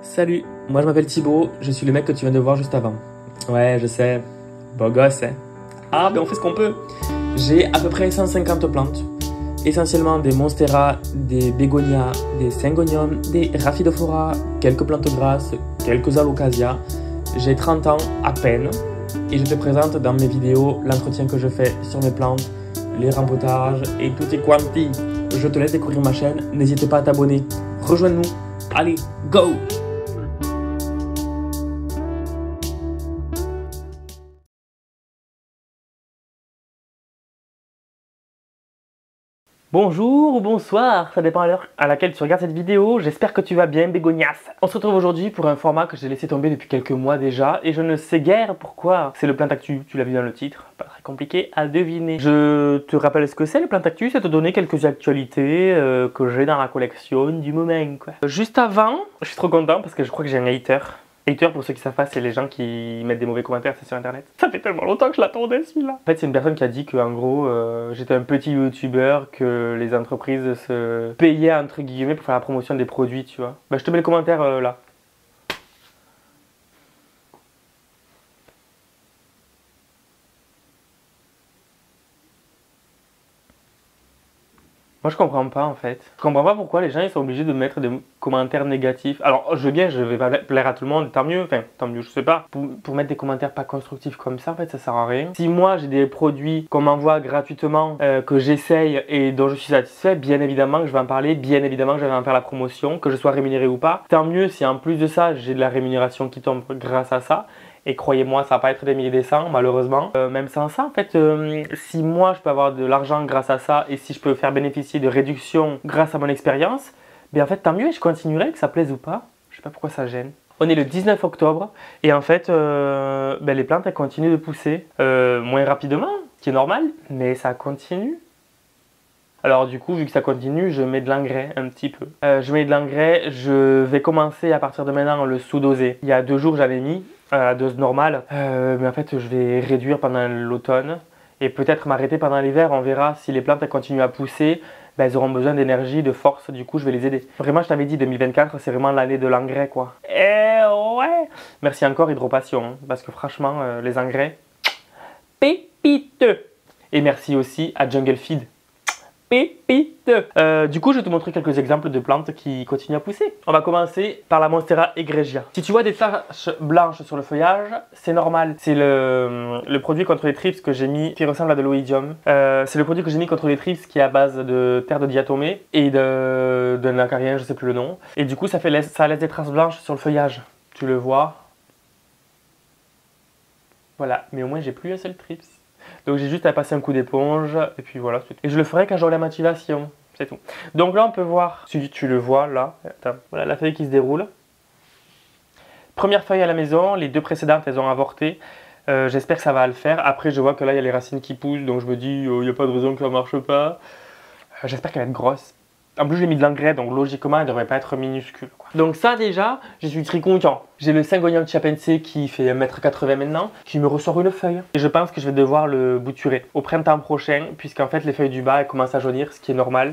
Salut, moi je m'appelle Thibaut, je suis le mec que tu viens de voir juste avant. Ouais, je sais, beau gosse, hein. Ah, ben on fait ce qu'on peut. J'ai à peu près 150 plantes, essentiellement des monstera, des bégonias, des syngoniums, des rhaphidophora, quelques plantes grasses, quelques alocasia. J'ai 30 ans à peine et je te présente dans mes vidéos l'entretien que je fais sur mes plantes, les rempotages et tout est quanti. Je te laisse découvrir ma chaîne, n'hésite pas à t'abonner. Rejoins-nous, allez, go! Bonjour ou bonsoir, ça dépend à l'heure à laquelle tu regardes cette vidéo. J'espère que tu vas bien, bégonias. On se retrouve aujourd'hui pour un format que j'ai laissé tomber depuis quelques mois déjà et je ne sais guère pourquoi. C'est le Plant Actu, tu l'as vu dans le titre, pas très compliqué à deviner. Je te rappelle ce que c'est le Plant Actu, c'est te donner quelques actualités que j'ai dans la collection du moment, quoi. Juste avant, je suis trop content parce que je crois que j'ai un hater. Hater, pour ceux qui savent pas, c'est les gens qui mettent des mauvais commentaires, c'est sur internet. Ça fait tellement longtemps que je l'attendais celui-là. En fait, c'est une personne qui a dit que en gros, j'étais un petit youtubeur, que les entreprises se payaient entre guillemets pour faire la promotion des produits, tu vois. Bah, je te mets le commentaire là. Moi je comprends pas en fait. Je comprends pas pourquoi les gens ils sont obligés de mettre des commentaires négatifs. Alors je veux bien, je vais pas plaire à tout le monde, tant mieux, enfin tant mieux, je sais pas. Pour mettre des commentaires pas constructifs comme ça en fait ça sert à rien. Si moi j'ai des produits qu'on m'envoie gratuitement, que j'essaye et dont je suis satisfait, bien évidemment que je vais en parler, bien évidemment que je vais en faire la promotion, que je sois rémunéré ou pas. Tant mieux si en plus de ça j'ai de la rémunération qui tombe grâce à ça. Et croyez-moi, ça va pas être des milliers et des cents, malheureusement. Même sans ça, en fait, si moi je peux avoir de l'argent grâce à ça et si je peux faire bénéficier de réductions grâce à mon expérience, bien en fait, tant mieux et je continuerai, que ça plaise ou pas. Je sais pas pourquoi ça gêne. On est le 19 octobre et en fait, les plantes elles continuent de pousser moins rapidement, ce qui est normal, mais ça continue. Alors du coup, vu que ça continue, je mets de l'engrais un petit peu. Je mets de l'engrais, je vais commencer à partir de maintenant le sous-doser. Il y a 2 jours, j'avais mis à la dose normale, mais en fait, je vais réduire pendant l'automne et peut-être m'arrêter pendant l'hiver. On verra si les plantes elles continuent à pousser, elles auront besoin d'énergie, de force, du coup, je vais les aider. Vraiment, je t'avais dit, 2024, c'est vraiment l'année de l'engrais, quoi. Et ouais! Merci encore Hydropassion, hein, parce que franchement, les engrais, pépiteux! Et merci aussi à Jungle Feed. Pépite. Du coup, je vais te montrer quelques exemples de plantes qui continuent à pousser. On va commencer par la Monstera egregia. Si tu vois des taches blanches sur le feuillage, c'est normal. C'est le produit contre les thrips que j'ai mis, qui ressemble à de l'oïdium. C'est le produit que j'ai mis contre les thrips qui est à base de terre de diatomée et d'un acarien, je sais plus le nom. Et du coup, ça laisse des traces blanches sur le feuillage. Tu le vois. Voilà, mais au moins, j'ai plus un seul thrips. Donc j'ai juste à passer un coup d'éponge et puis voilà. Et je le ferai quand j'aurai la motivation, c'est tout. Donc là on peut voir, si tu le vois là, attends, voilà la feuille qui se déroule. Première feuille à la maison, les 2 précédentes elles ont avorté. J'espère que ça va le faire. Après je vois que là il y a les racines qui poussent, donc je me dis il n'y a pas de raison que ça marche pas. J'espère qu'elle va être grosse. En plus j'ai mis de l'engrais, donc logiquement elle ne devrait pas être minuscule, quoi. Donc ça déjà, je suis très content. J'ai le Syngonium chiapense qui fait 1,80 m maintenant, qui me ressort une feuille. Et je pense que je vais devoir le bouturer au printemps prochain, puisqu'en fait les feuilles du bas elles commencent à jaunir, ce qui est normal.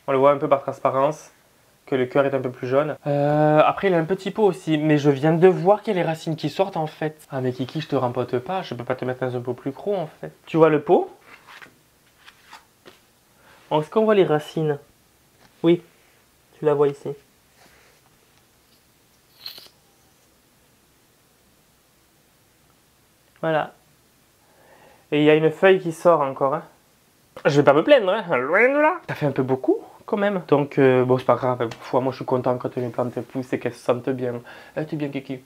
On le voit un peu par transparence, que le cœur est un peu plus jaune. Après il a un petit pot aussi, mais je viens de voir qu'il y a les racines qui sortent en fait. Ah mais Kiki, je te rempote pas, je peux pas te mettre dans un pot plus gros en fait. Tu vois le pot? Est-ce qu'on voit les racines? Oui, tu la vois ici. Voilà. Et il y a une feuille qui sort encore. Hein. Je vais pas me plaindre, hein. Loin de là. Ça fait un peu beaucoup quand même. Donc bon, c'est pas grave. Moi je suis content quand mes plantes poussent et qu'elles se sentent bien. T'es bien Kiki.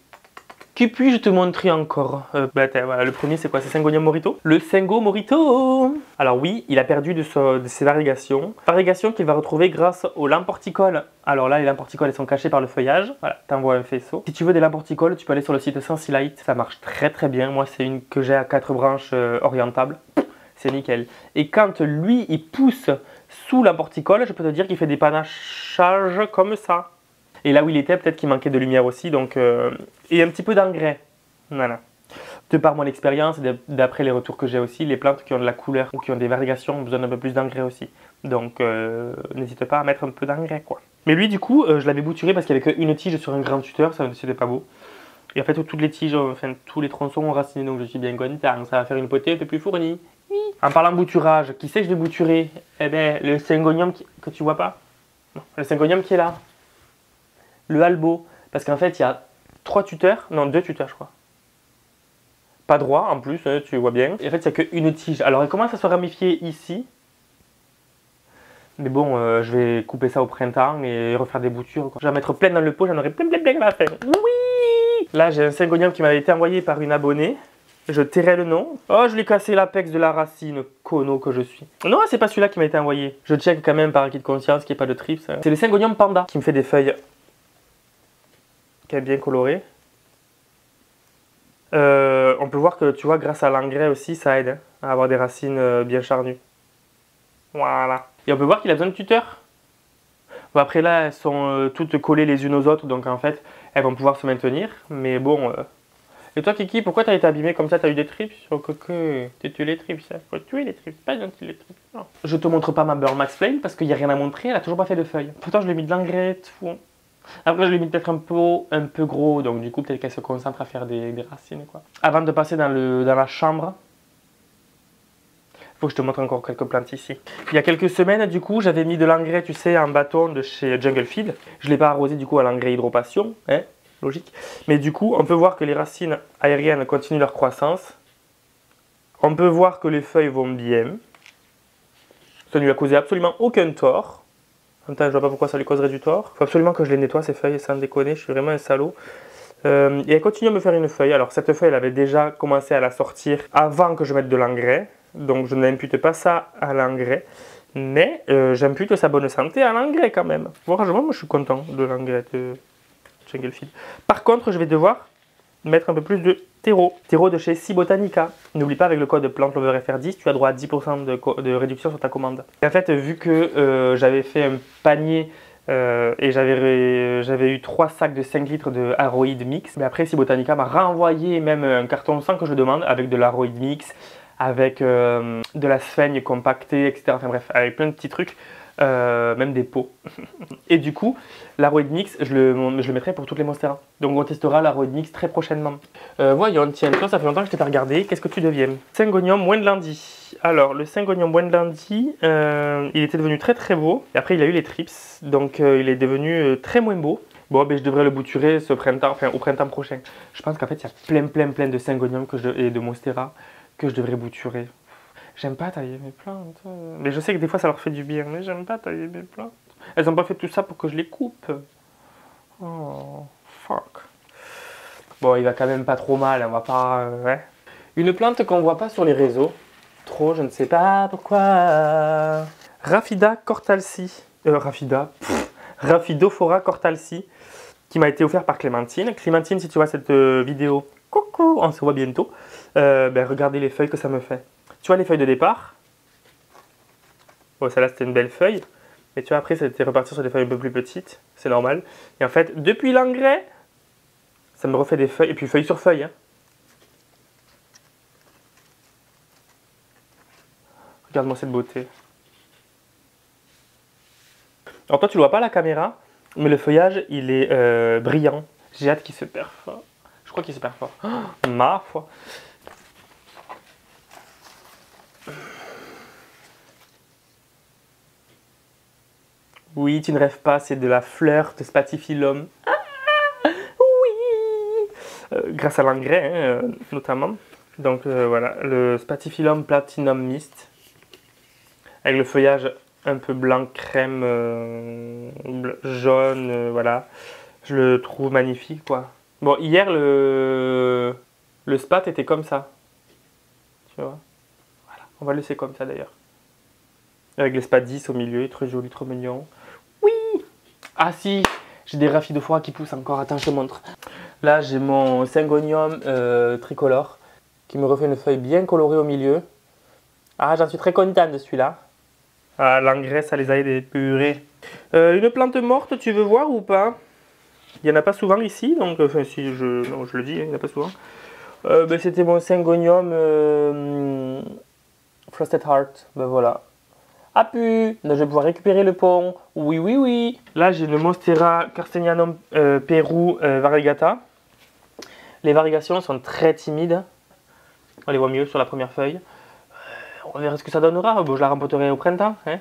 Que puis-je te montrer encore? Voilà, le premier c'est quoi? C'est Syngonium morito. Le Syngo morito. Alors oui, il a perdu de ses variegations. Variegations qu'il va retrouver grâce aux lampes horticoles. Alors là, les lampes horticoles elles sont cachées par le feuillage. Voilà, t'envoies un faisceau. Si tu veux des lampes horticoles, tu peux aller sur le site Sensilite. Ça marche très très bien. Moi, c'est une que j'ai à 4 branches orientables. C'est nickel. Et quand lui, il pousse sous lampe horticole, je peux te dire qu'il fait des panachages comme ça. Et là où il était, peut-être qu'il manquait de lumière aussi, donc et un petit peu d'engrais. Voilà. De par mon expérience, d'après les retours que j'ai aussi, les plantes qui ont de la couleur ou qui ont des variations ont besoin d'un peu plus d'engrais aussi. Donc n'hésite pas à mettre un peu d'engrais quoi. Mais lui du coup, je l'avais bouturé parce qu'il n'y avait qu'une tige sur un grand tuteur, ça c'était pas beau. Et en fait toutes les tiges, enfin tous les tronçons ont raciné, donc je suis bien content, ça va faire une potée un peu plus fournie. Oui. En parlant de bouturage, qui c'est que je vais bouturer? Eh ben le syngonium que tu vois pas. Non, le syngonium qui est là. Le albo. Parce qu'en fait il y a 3 tuteurs, non 2 tuteurs je crois. Pas droit en plus, tu vois bien. Et en fait il n'y a qu'une tige. Alors elle commence à se ramifier ici. Mais bon, je vais couper ça au printemps et refaire des boutures. Quoi. Je vais en mettre plein dans le pot, j'en aurai plein à la fin. Oui! Là, j'ai un syngonium qui m'avait été envoyé par une abonnée. Je tairai le nom. Oh, je l'ai cassé l'apex de la racine, cono que je suis. Non, c'est pas celui-là qui m'a été envoyé. Je check quand même par acquis de conscience qu'il n'y ait pas de trips. C'est le syngonium panda qui me fait des feuilles qui est bien coloré. On peut voir que, tu vois, grâce à l'engrais aussi, ça aide à avoir des racines bien charnues. Voilà. Et on peut voir qu'il a besoin de tuteur. Bon, après là, elles sont toutes collées les unes aux autres, donc en fait, elles vont pouvoir se maintenir. Mais bon. Et toi, Kiki, pourquoi t'as été abîmé comme ça? T'as eu des trips? Oh, coco, t'as tué les trips, ça. Faut tuer les trips, pas gentil les trips. Non. Je te montre pas ma Burl Max Flame parce qu'il n'y a rien à montrer, elle a toujours pas fait de feuilles. Pourtant, je lui ai mis de l'engrais, tout. Après, je lui ai mis peut-être un peu gros, donc du coup, peut-être qu'elle se concentre à faire des racines, quoi. Avant de passer dans la chambre, faut que je te montre encore quelques plantes ici. Il y a quelques semaines, du coup, j'avais mis de l'engrais, tu sais, en bâton de chez Jungle Feed. Je ne l'ai pas arrosé, du coup, à l'engrais hydropassion, hein, logique. Mais du coup, on peut voir que les racines aériennes continuent leur croissance. On peut voir que les feuilles vont bien. Ça ne lui a causé absolument aucun tort. En même temps, je ne vois pas pourquoi ça lui causerait du tort. Il faut absolument que je les nettoie, ces feuilles, sans déconner, je suis vraiment un salaud. Et elle continue à me faire une feuille. Alors, cette feuille, elle avait déjà commencé à la sortir avant que je mette de l'engrais. Donc je n'impute pas ça à l'engrais, mais j'impute sa bonne santé à l'engrais quand même. Franchement, moi je suis content de l'engrais de Jungle Feed. Par contre, je vais devoir mettre un peu plus de terreau. Terreau de chez Cibotanica. N'oublie pas, avec le code PlanteLoverFR10, tu as droit à 10% de réduction sur ta commande. Et en fait, vu que j'avais fait un panier et j'avais eu 3 sacs de 5 litres de Aroid Mix, mais après Cibotanica m'a renvoyé même un carton sans que je demande avec de l'Aroid Mix, avec de la sphaigne compactée, etc. Enfin bref, avec plein de petits trucs, même des pots. Et du coup, l'Aroid Mix, je le mettrai pour toutes les Monstera. Donc on testera l'Aroid Mix très prochainement. Voyons, tiens, toi ça fait longtemps que je t'ai pas regardé, qu'est-ce que tu deviens? Syngonium Wendlandi. Alors, le Syngonium Wendlandi, il était devenu très très beau. Et après, il a eu les trips, donc il est devenu très moins beau. Bon, ben, je devrais le bouturer ce printemps, enfin au printemps prochain. Je pense qu'en fait, il y a plein de Syngonium et de Monstera que je devrais bouturer. J'aime pas tailler mes plantes. Mais je sais que des fois ça leur fait du bien, mais j'aime pas tailler mes plantes. Elles ont pas fait tout ça pour que je les coupe. Oh, fuck. Bon, il va quand même pas trop mal, on va pas... ouais. Une plante qu'on voit pas sur les réseaux. Trop, je ne sais pas pourquoi. Raphida cortalsi. Rhaphidophora cortalsi, qui m'a été offert par Clémentine. Clémentine, si tu vois cette vidéo, coucou, on se voit bientôt. Ben, regardez les feuilles que ça me fait. Tu vois les feuilles de départ? Bon, celle-là c'était une belle feuille. Mais tu vois, après, c'était reparti sur des feuilles un peu plus petites. C'est normal. Et en fait, depuis l'engrais, ça me refait des feuilles. Et puis feuille sur feuille. Hein. Regarde-moi cette beauté. Alors toi, tu ne le vois pas à la caméra, mais le feuillage, il est brillant. J'ai hâte qu'il se perfore. Je crois qu'il se perfore. Oh, ma foi. Oui, tu ne rêves pas, c'est de la fleur de Spathiphyllum. Ah, oui, grâce à l'engrais, hein, notamment. Donc voilà, le Spathiphyllum Platinum Mist. Avec le feuillage un peu blanc crème, jaune, voilà. Je le trouve magnifique, quoi. Bon, hier, le spat était comme ça. Tu vois. Voilà, on va le laisser comme ça, d'ailleurs. Avec le spat 10 au milieu, très joli, trop mignon. Oui! Ah si, j'ai des Rhaphidophora qui poussent encore. Attends, je te montre. Là, j'ai mon Syngonium tricolore qui me refait une feuille bien colorée au milieu. Ah, j'en suis très content de celui-là. Ah, l'engrais, ça les a aidés, purée. Une plante morte, tu veux voir ou pas? Il n'y en a pas souvent ici, donc enfin, si non, je le dis, il n'y en a pas souvent. C'était mon Syngonium Frosted Heart. Ben voilà. Ah pu, je vais pouvoir récupérer le pont. Oui, oui, oui. Là, j'ai le Monstera Carstenianum Peru Variegata. Les varigations sont très timides. On les voit mieux sur la première feuille. On verra ce que ça donnera. Bon, je la rempoterai au printemps. Hein.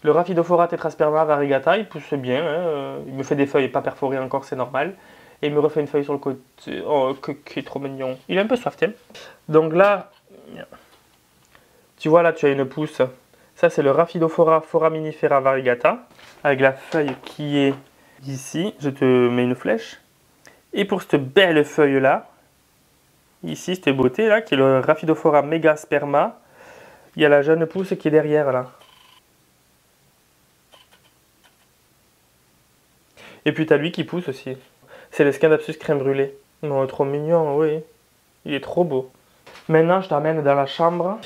Le Rhaphidophora Tetrasperma Variegata, il pousse bien. Hein. Il me fait des feuilles pas perforées encore, c'est normal. Et il me refait une feuille sur le côté. Oh, qui est trop mignon. Il est un peu soif, tiens. Donc là, tu vois là, tu as une pousse. Ça, c'est le Rhaphidophora Foraminifera Variegata. Avec la feuille qui est ici. Je te mets une flèche. Et pour cette belle feuille là, ici, cette beauté là, qui est le Rhaphidophora Megasperma, il y a la jeune pousse qui est derrière là. Et puis tu as lui qui pousse aussi. C'est le Scindapsus crème brûlée. Non, il est trop mignon, oui. Il est trop beau. Maintenant, je t'amène dans la chambre.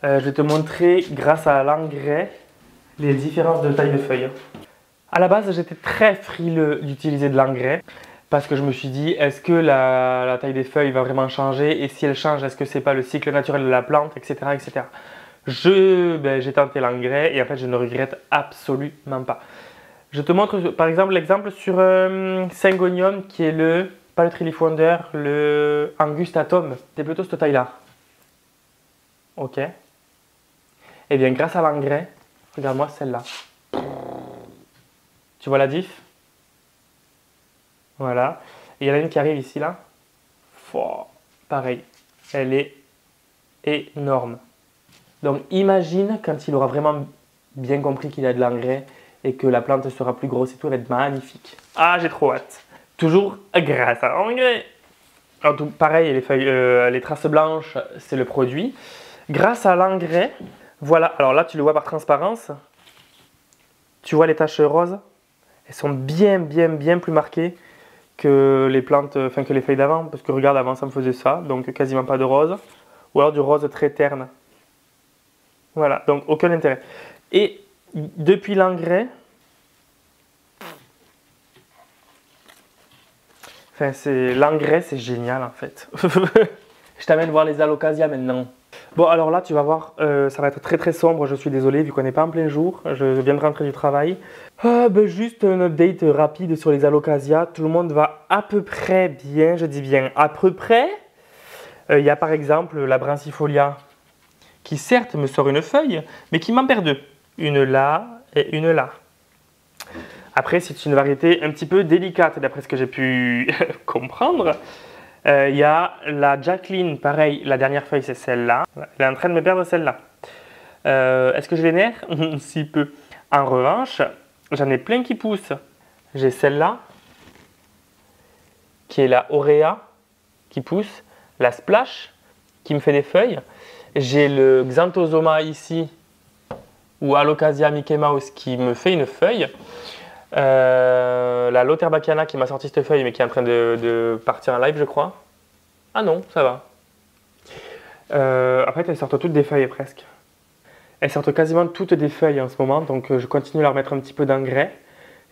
Je vais te montrer, grâce à l'engrais, les différences de taille de feuilles. À la base, j'étais très frileux d'utiliser de l'engrais. Parce que je me suis dit, est-ce que la taille des feuilles va vraiment changer? Et si elle change, est-ce que c'est pas le cycle naturel de la plante, etc. etc. J'ai tenté l'engrais et en fait, je ne regrette absolument pas. Je te montre par exemple l'exemple sur Syngonium qui est pas le Trilith Wonder, le Angustatum. C'est plutôt cette taille-là. Ok. Et bien grâce à l'engrais, regarde-moi celle-là. Tu vois la diff? Voilà. Et il y en a une qui arrive ici là. Pareil. Elle est énorme. Donc imagine quand il aura vraiment bien compris qu'il y a de l'engrais et que la plante sera plus grosse et tout, elle va être magnifique. Ah, j'ai trop hâte. Toujours grâce à l'engrais. Pareil, les feuilles, les traces blanches, c'est le produit. Grâce à l'engrais, voilà. Alors là, tu le vois par transparence. Tu vois les taches roses? Elles sont bien plus marquées que les plantes, enfin que les feuilles d'avant. Parce que regarde, avant ça me faisait ça, donc quasiment pas de rose. Ou alors du rose très terne. Voilà, donc aucun intérêt. Et depuis l'engrais, l'engrais c'est génial en fait. Je t'amène voir les alocasias maintenant. Bon alors là tu vas voir, ça va être très sombre, je suis désolé vu qu'on n'est pas en plein jour, je viens de rentrer du travail. Juste un update rapide sur les alocasias, tout le monde va à peu près bien, je dis bien à peu près. Il y a par exemple la Brancifolia qui certes me sort une feuille, mais qui m'en perd deux. Une là et une là. Après, c'est une variété un petit peu délicate, d'après ce que j'ai pu comprendre. Il y a la Jacqueline, pareil, la dernière feuille, c'est celle-là. Elle est en train de me perdre celle-là. Est-ce que je vénère? Si peu. En revanche, j'en ai plein qui poussent. J'ai celle-là, qui est la Aurea, qui pousse. La Splash, qui me fait des feuilles. J'ai le Xanthosoma ici, ou Alocasia Mickey Mouse, qui me fait une feuille. La Lotherbacchiana qui m'a sorti cette feuille, mais qui est en train de partir en live, je crois. Ah non, ça va. En fait, elles sortent toutes des feuilles presque. Elles sortent quasiment toutes des feuilles en ce moment, donc je continue à leur mettre un petit peu d'engrais.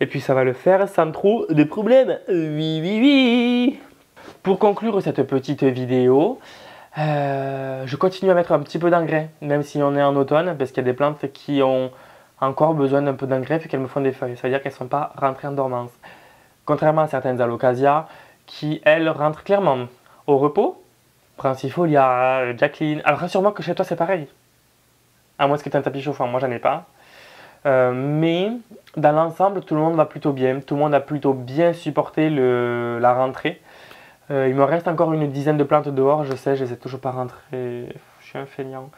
Et puis ça va le faire sans trop de problèmes. Oui, oui, oui. Pour conclure cette petite vidéo, je continue à mettre un petit peu d'engrais, même si on est en automne, parce qu'il y a des plantes qui ont encore besoin d'un peu d'engrais puis qu'elles me font des feuilles. Ça veut dire qu'elles ne sont pas rentrées en dormance. Contrairement à certaines alocasias qui, elles, rentrent clairement au repos. Brancifolia, Jacqueline. Alors rassure-moi que chez toi c'est pareil. À moins que tu aies un tapis chauffant, moi j'en ai pas. Mais dans l'ensemble, tout le monde va plutôt bien. Tout le monde a plutôt bien supporté la rentrée. Il me reste encore une dizaine de plantes dehors, je sais, je les ai toujours pas rentrées. Je suis un feignant.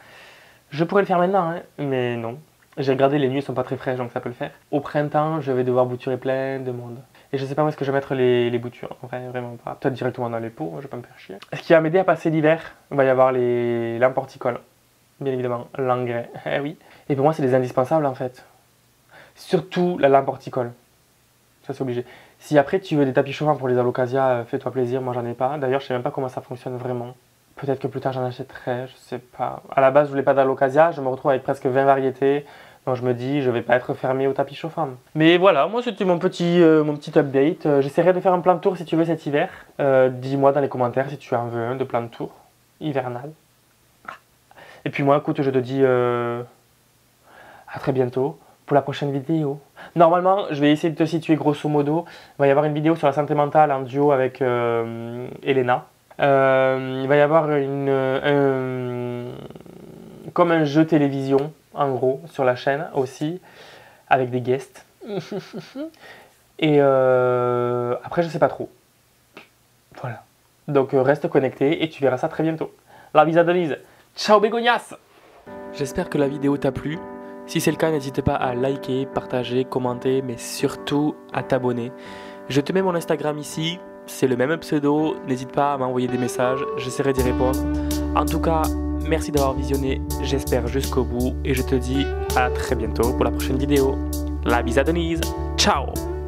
Je pourrais le faire maintenant, hein, mais non. J'ai regardé, les nuits ne sont pas très fraîches, donc ça peut le faire. Au printemps, je vais devoir bouturer plein de monde. Et je sais pas où est-ce que je vais mettre les boutures. Enfin, vraiment pas. Peut-être directement dans les pots, je vais pas me faire chier. Ce qui va m'aider à passer l'hiver, il va y avoir les lampes horticoles. Bien évidemment, l'engrais. Eh oui. Et pour moi, c'est des indispensables en fait. Surtout la lampe horticole. Ça, c'est obligé. Si après tu veux des tapis chauffants pour les alocasias, fais-toi plaisir, moi j'en ai pas. D'ailleurs, je sais même pas comment ça fonctionne vraiment. Peut-être que plus tard j'en achèterai, je sais pas. À la base, je voulais pas d'alocasia, je me retrouve avec presque 20 variétés. Donc je me dis, je vais pas être fermé au tapis chauffant. Mais voilà, moi c'était mon petit update. J'essaierai de faire un plan de tour si tu veux cet hiver. Dis-moi dans les commentaires si tu en veux un de plan de tour hivernal. Et puis moi, écoute, je te dis à très bientôt pour la prochaine vidéo. Normalement, je vais essayer de te situer grosso modo. Il va y avoir une vidéo sur la santé mentale en duo avec Elena. Il va y avoir comme un jeu télévision, en gros, sur la chaîne aussi, avec des guests. Et après, je sais pas trop. Voilà. Donc reste connecté et tu verras ça très bientôt. La bise à Denise. Ciao bégonias. J'espère que la vidéo t'a plu. Si c'est le cas, n'hésite pas à liker, partager, commenter, mais surtout à t'abonner. Je te mets mon Instagram ici, c'est le même pseudo, n'hésite pas à m'envoyer des messages, j'essaierai d'y répondre. En tout cas, merci d'avoir visionné, j'espère jusqu'au bout, et je te dis à très bientôt pour la prochaine vidéo. La bise à Denise, ciao!